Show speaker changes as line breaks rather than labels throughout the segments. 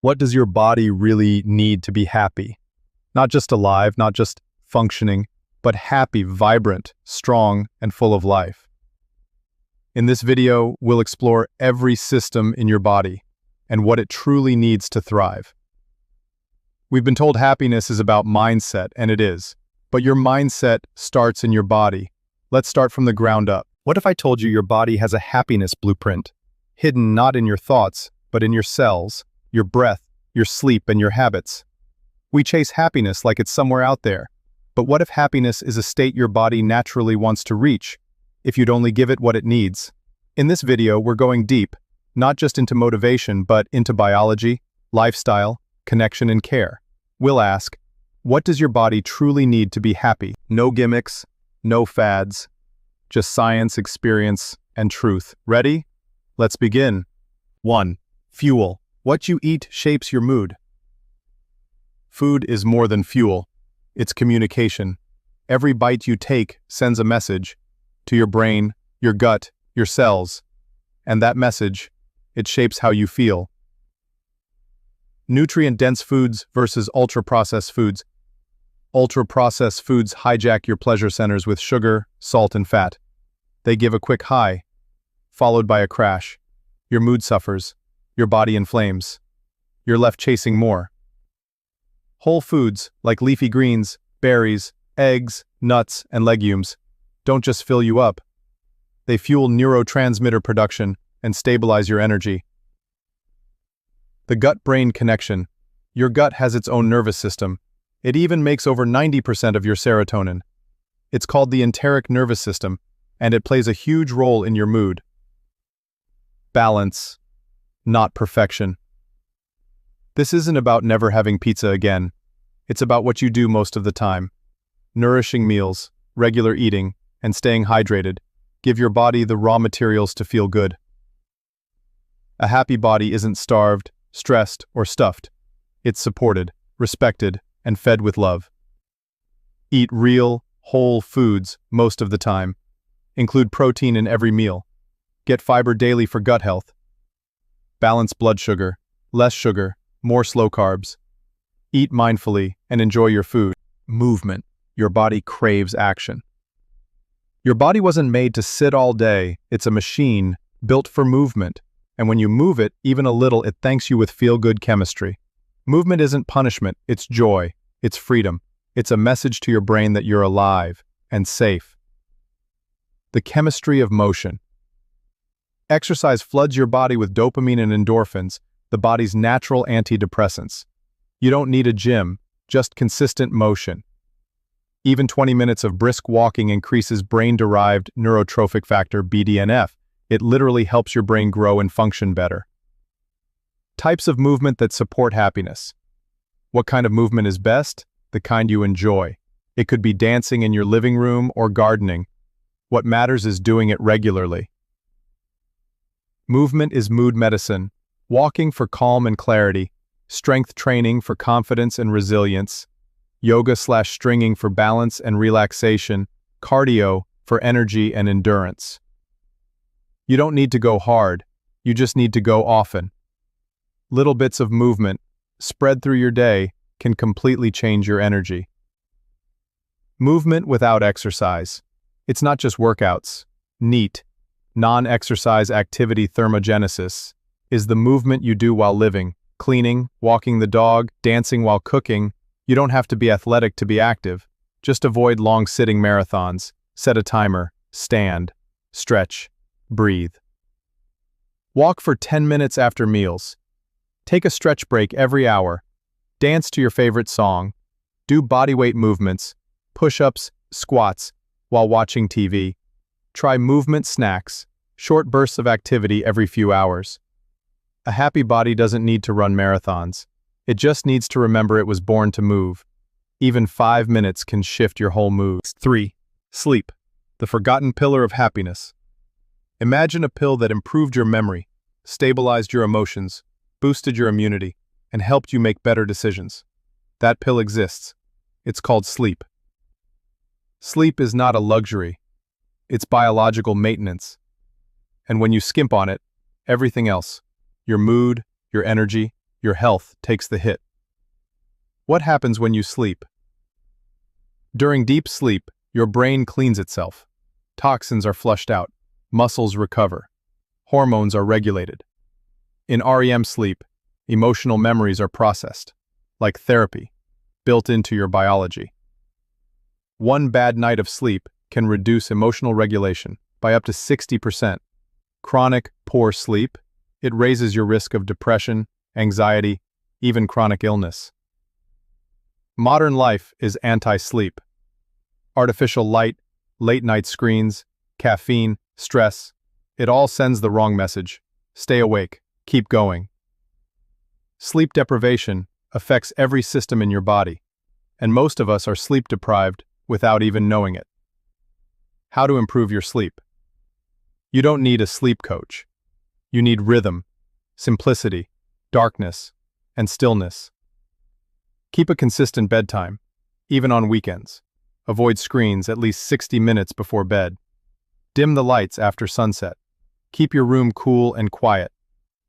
What does your body really need to be happy? Not just alive, not just functioning, but happy, vibrant, strong, and full of life. In this video, we'll explore every system in your body and what it truly needs to thrive. We've been told happiness is about mindset, and it is. But your mindset starts in your body. Let's start from the ground up. What if I told you your body has a happiness blueprint, hidden not in your thoughts, but in your cells, your breath, your sleep, and your habits? We chase happiness like it's somewhere out there. But what if happiness is a state your body naturally wants to reach, if you'd only give it what it needs? In this video, we're going deep, not just into motivation, but into biology, lifestyle, connection, and care. We'll ask, what does your body truly need to be happy? No gimmicks, no fads, just science, experience, and truth. Ready? Let's begin. 1. Fuel. What you eat shapes your mood. Food is more than fuel. It's communication. Every bite you take sends a message to your brain, your gut, your cells. And that message, it shapes how you feel. Nutrient-dense foods versus ultra-processed foods. Ultra-processed foods hijack your pleasure centers with sugar, salt, and fat. They give a quick high, followed by a crash. Your mood suffers. Your body inflames. You're left chasing more. Whole foods, like leafy greens, berries, eggs, nuts, and legumes, don't just fill you up. They fuel neurotransmitter production and stabilize your energy. The gut-brain connection. Your gut has its own nervous system. It even makes over 90% of your serotonin. It's called the enteric nervous system, and it plays a huge role in your mood. Balance, not perfection. This isn't about never having pizza again. It's about what you do most of the time. Nourishing meals, regular eating, and staying hydrated give your body the raw materials to feel good. A happy body isn't starved, stressed, or stuffed. It's supported, respected, and fed with love. Eat real, whole foods most of the time. Include protein in every meal. Get fiber daily for gut health. Balance blood sugar, less sugar, more slow carbs. Eat mindfully and enjoy your food. Movement. Your body craves action. Your body wasn't made to sit all day. It's a machine built for movement. And when you move it, even a little, it thanks you with feel-good chemistry. Movement isn't punishment, it's joy, it's freedom. It's a message to your brain that you're alive and safe. The chemistry of motion. Exercise floods your body with dopamine and endorphins, the body's natural antidepressants. You don't need a gym, just consistent motion. Even 20 minutes of brisk walking increases brain-derived neurotrophic factor BDNF. It literally helps your brain grow and function better. Types of movement that support happiness. What kind of movement is best? The kind you enjoy. It could be dancing in your living room or gardening. What matters is doing it regularly. Movement is mood medicine. Walking for calm and clarity. Strength training for confidence and resilience. Yoga/stringing for balance and relaxation. Cardio for energy and endurance. You don't need to go hard. You just need to go often. Little bits of movement, spread through your day, can completely change your energy. Movement without exercise. It's not just workouts. NEAT, non-exercise activity thermogenesis, is the movement you do while living, cleaning, walking the dog, dancing while cooking. You don't have to be athletic to be active. Just avoid long sitting marathons. Set a timer, stand, stretch, breathe. Walk for 10 minutes after meals. Take a stretch break every hour. Dance to your favorite song. Do bodyweight movements, push-ups, squats, while watching TV. Try movement snacks, short bursts of activity every few hours. A happy body doesn't need to run marathons. It just needs to remember it was born to move. Even 5 minutes can shift your whole mood. 3. Sleep, the forgotten pillar of happiness. Imagine a pill that improved your memory, stabilized your emotions, boosted your immunity, and helped you make better decisions. That pill exists. It's called sleep. Sleep is not a luxury. It's biological maintenance. And when you skimp on it, everything else, your mood, your energy, your health takes the hit. What happens when you sleep? During deep sleep, your brain cleans itself. Toxins are flushed out, muscles recover, hormones are regulated. In REM sleep, emotional memories are processed, like therapy, built into your biology. One bad night of sleep can reduce emotional regulation by up to 60%. Chronic, poor sleep, it raises your risk of depression, anxiety, even chronic illness. Modern life is anti-sleep. Artificial light, late-night screens, caffeine, stress, it all sends the wrong message. Stay awake, keep going. Sleep deprivation affects every system in your body, and most of us are sleep deprived without even knowing it. How to improve your sleep? You don't need a sleep coach. You need rhythm, simplicity, darkness, and stillness. Keep a consistent bedtime, even on weekends. Avoid screens at least 60 minutes before bed. Dim the lights after sunset. Keep your room cool and quiet.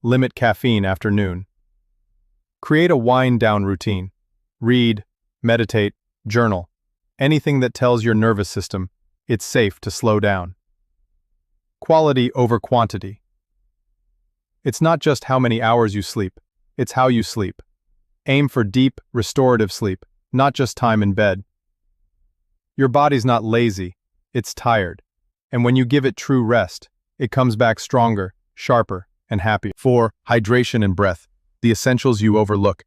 Limit caffeine after noon. Create a wind-down routine. Read, meditate, journal. Anything that tells your nervous system it's safe to slow down. Quality over quantity. It's not just how many hours you sleep, it's how you sleep. Aim for deep, restorative sleep, not just time in bed. Your body's not lazy, it's tired. And when you give it true rest, it comes back stronger, sharper, and happier. 4. Hydration and breath, the essentials you overlook.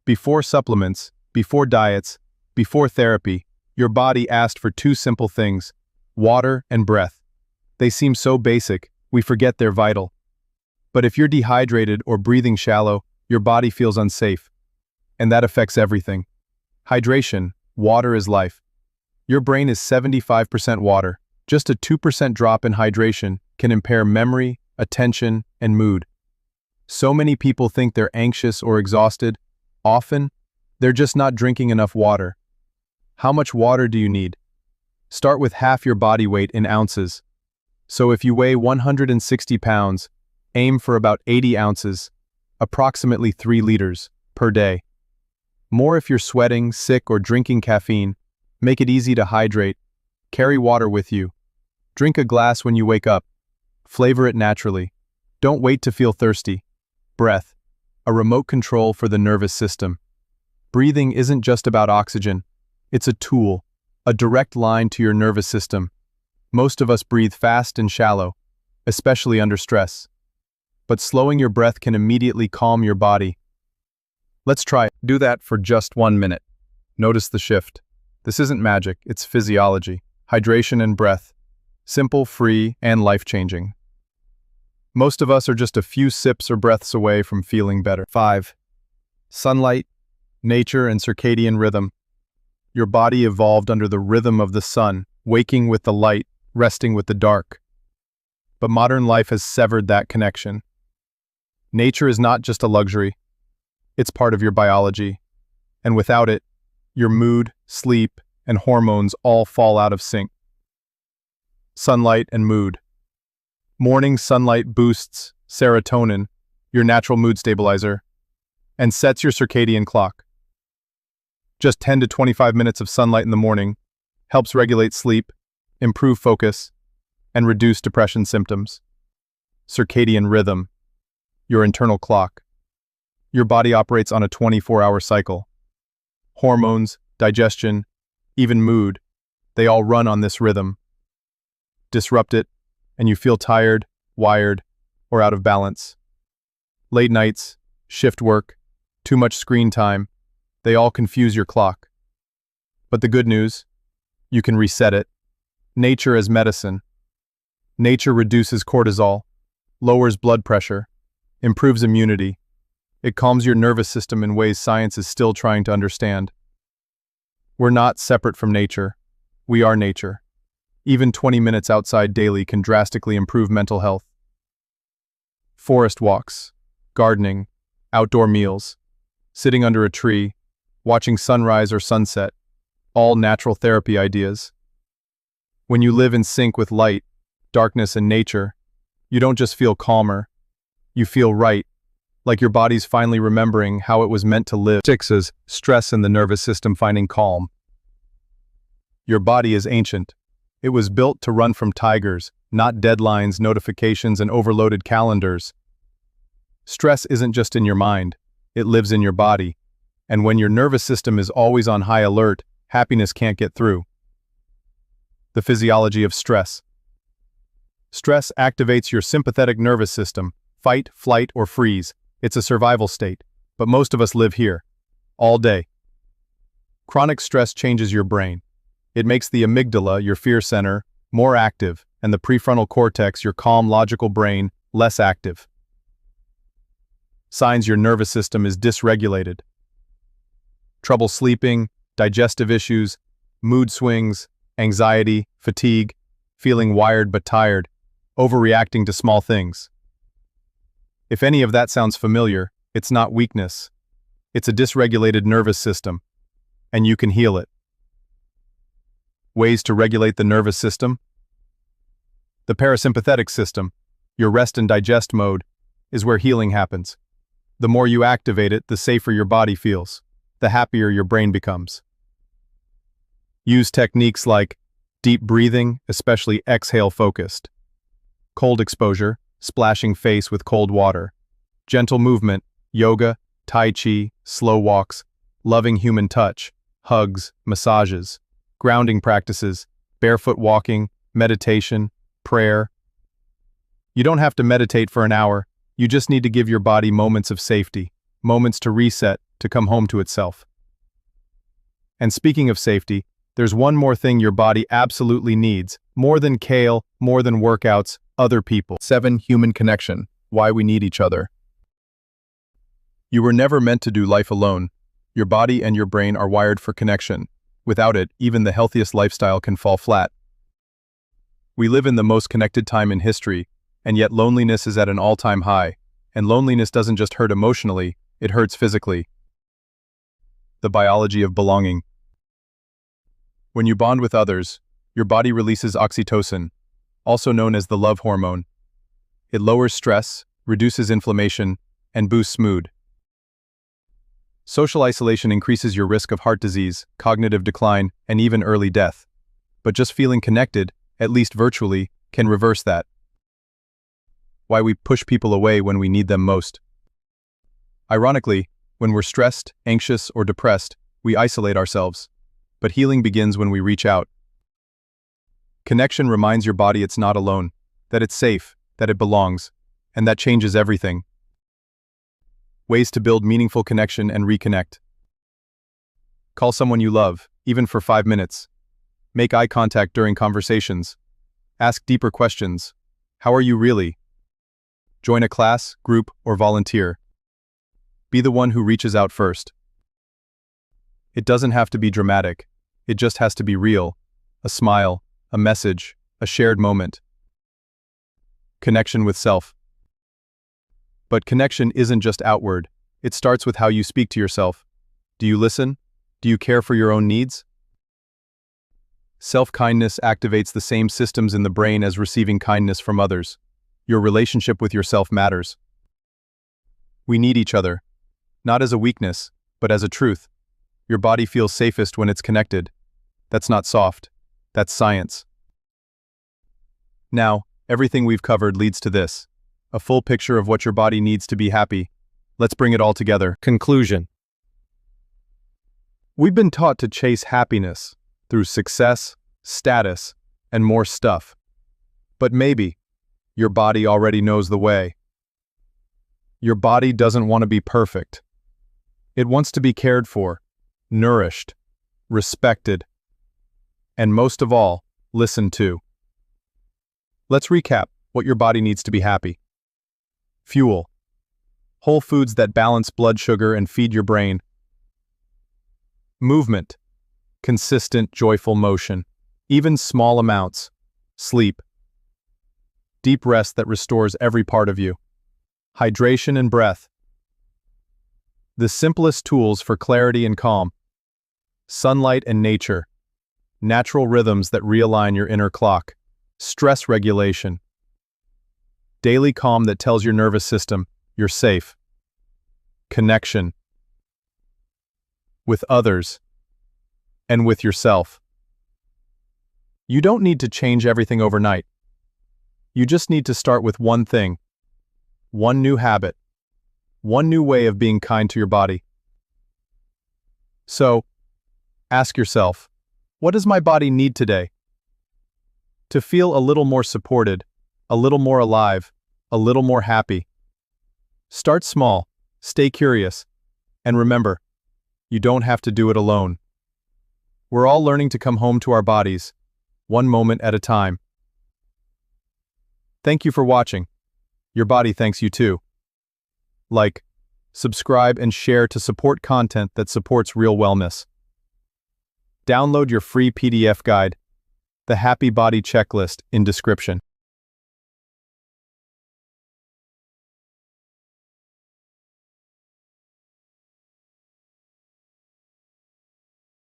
Before supplements, before diets, before therapy, your body asked for two simple things: water and breath. They seem so basic, we forget they're vital. But if you're dehydrated or breathing shallow, your body feels unsafe. And that affects everything. Hydration, water is life. Your brain is 75% water. Just a 2% drop in hydration can impair memory, attention, and mood. So many people think they're anxious or exhausted. Often, they're just not drinking enough water. How much water do you need? Start with half your body weight in ounces. So if you weigh 160 pounds, aim for about 80 ounces, approximately 3 liters, per day. More if you're sweating, sick, or drinking caffeine. Make it easy to hydrate. Carry water with you. Drink a glass when you wake up. Flavor it naturally. Don't wait to feel thirsty. Breath, a remote control for the nervous system. Breathing isn't just about oxygen. It's a tool, a direct line to your nervous system. Most of us breathe fast and shallow, especially under stress. But slowing your breath can immediately calm your body. Let's try it. Do that for just 1 minute. Notice the shift. This isn't magic, it's physiology. Hydration and breath. Simple, free, and life-changing. Most of us are just a few sips or breaths away from feeling better. 5. Sunlight, nature, and circadian rhythm. Your body evolved under the rhythm of the sun, waking with the light, resting with the dark. But modern life has severed that connection. Nature is not just a luxury. It's part of your biology. And without it, your mood, sleep, and hormones all fall out of sync. Sunlight and mood. Morning sunlight boosts serotonin, your natural mood stabilizer, and sets your circadian clock. Just 10 to 25 minutes of sunlight in the morning helps regulate sleep, improve focus, and reduce depression symptoms. Circadian rhythm, your internal clock. Your body operates on a 24-hour cycle. Hormones, digestion, even mood, they all run on this rhythm. Disrupt it, and you feel tired, wired, or out of balance. Late nights, shift work, too much screen time, they all confuse your clock. But the good news, you can reset it. Nature as medicine. Nature reduces cortisol, lowers blood pressure, improves immunity. It calms your nervous system in ways science is still trying to understand. We're not separate from nature. We are nature. Even 20 minutes outside daily can drastically improve mental health. Forest walks, gardening, outdoor meals, sitting under a tree, watching sunrise or sunset, all natural therapy ideas. When you live in sync with light, darkness, and nature, you don't just feel calmer, you feel right, like your body's finally remembering how it was meant to live. 6 is stress and the nervous system finding calm. Your body is ancient. It was built to run from tigers, not deadlines, notifications, and overloaded calendars. Stress isn't just in your mind, it lives in your body. And when your nervous system is always on high alert, happiness can't get through. The physiology of stress. Stress activates your sympathetic nervous system, fight, flight, or freeze. It's a survival state, but most of us live here, all day. Chronic stress changes your brain. It makes the amygdala, your fear center, more active, and the prefrontal cortex, your calm, logical brain, less active. Signs your nervous system is dysregulated. Trouble sleeping, digestive issues, mood swings, anxiety, fatigue, feeling wired but tired, overreacting to small things. If any of that sounds familiar, it's not weakness. It's a dysregulated nervous system, and you can heal it. Ways to regulate the nervous system? The parasympathetic system, your rest and digest mode, is where healing happens. The more you activate it, the safer your body feels, the happier your brain becomes. Use techniques like deep breathing, especially exhale-focused, cold exposure, splashing face with cold water, gentle movement, yoga, tai chi, slow walks, loving human touch, hugs, massages, grounding practices, barefoot walking, meditation, prayer. You don't have to meditate for an hour, you just need to give your body moments of safety, moments to reset, to come home to itself. And speaking of safety, there's one more thing your body absolutely needs, more than kale, more than workouts, other people. 7. Human connection. Why we need each other. You were never meant to do life alone. Your body and your brain are wired for connection. Without it, even the healthiest lifestyle can fall flat. We live in the most connected time in history, and yet loneliness is at an all-time high. And loneliness doesn't just hurt emotionally, it hurts physically. The biology of belonging. When you bond with others, your body releases oxytocin, also known as the love hormone. It lowers stress, reduces inflammation, and boosts mood. Social isolation increases your risk of heart disease, cognitive decline, and even early death. But just feeling connected, at least virtually, can reverse that. Why we push people away when we need them most. Ironically, when we're stressed, anxious, or depressed, we isolate ourselves. But healing begins when we reach out. Connection reminds your body it's not alone, that it's safe, that it belongs, and that changes everything. Ways to build meaningful connection and reconnect. Call someone you love, even for 5 minutes. Make eye contact during conversations. Ask deeper questions. How are you really? Join a class, group, or volunteer. Be the one who reaches out first. It doesn't have to be dramatic. It just has to be real. A smile, a message, a shared moment. Connection with self. But connection isn't just outward. It starts with how you speak to yourself. Do you listen? Do you care for your own needs? Self-kindness activates the same systems in the brain as receiving kindness from others. Your relationship with yourself matters. We need each other. Not as a weakness, but as a truth. Your body feels safest when it's connected. That's not soft. That's science. Now, everything we've covered leads to this. A full picture of what your body needs to be happy. Let's bring it all together. Conclusion. We've been taught to chase happiness through success, status, and more stuff. But maybe your body already knows the way. Your body doesn't want to be perfect. It wants to be cared for, nourished, respected, and most of all, listened to. Let's recap what your body needs to be happy. Fuel. Whole foods that balance blood sugar and feed your brain. Movement. Consistent, joyful motion. Even small amounts. Sleep. Deep rest that restores every part of you. Hydration and breath. The simplest tools for clarity and calm. Sunlight and nature. Natural rhythms that realign your inner clock. Stress regulation. Daily calm that tells your nervous system, you're safe. connection with others and with yourself. You don't need to change everything overnight. You just need to start with one thing, one new habit, one new way of being kind to your body. So, ask yourself, what does my body need today? To feel a little more supported, a little more alive, a little more happy. Start small, stay curious, and remember, you don't have to do it alone. We're all learning to come home to our bodies, one moment at a time. Thank you for watching. Your body thanks you too. Like, subscribe, and share to support content that supports real wellness. Download your free PDF guide, The Happy Body Checklist, in description.